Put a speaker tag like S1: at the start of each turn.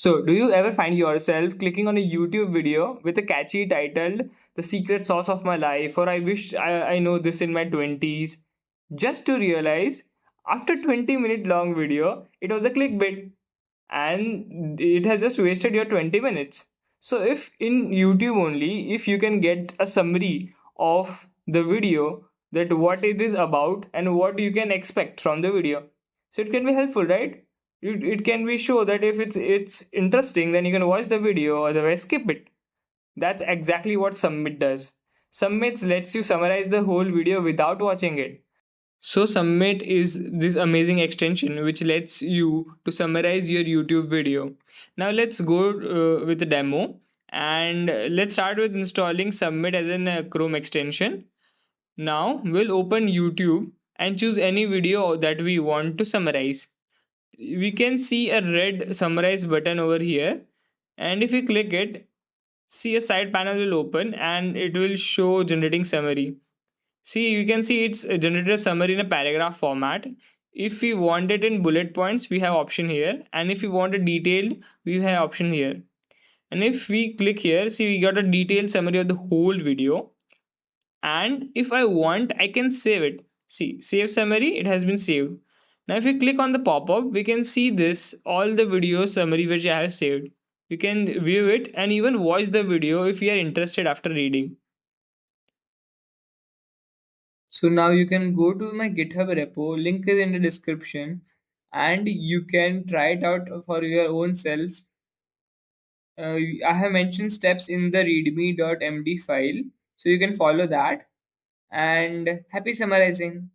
S1: So, do you ever find yourself clicking on a YouTube video with a catchy title, The Secret Sauce of My Life, or I wish I know this in my 20s, just to realize after 20-minute long video, it was a clickbait and it has just wasted your 20 minutes. So, if in YouTube only, if you can get a summary of the video, that what it is about and what you can expect from the video, so it can be helpful, right? It can be show that if it's interesting, then you can watch the video, otherwise skip it. That's exactly what Submit does. Submit lets you summarize the whole video without watching it. So Summate is this amazing extension which lets you to summarize your YouTube video. Now let's go with the demo, and let's start with installing Summate as an Chrome extension. Now we'll open YouTube and choose any video that we want to summarize. We can see a red summarize button over here, and if we click it, see a side panel will open and it will show generating summary. See, you can see it's generated a summary in a paragraph format. If we want it in bullet points, we have option here, and if we want it detailed, we have option here. And if we click here, see, we got a detailed summary of the whole video. And if I want, I can save it. See, save summary, it has been saved. Now if we click on the pop-up, we can see this all the video summary which I have saved. You can view it and even watch the video if you are interested after reading. So now you can go to my GitHub repo, link is in the description, and you can try it out for your own self. I have mentioned steps in the readme.md file, so you can follow that. And happy summarizing.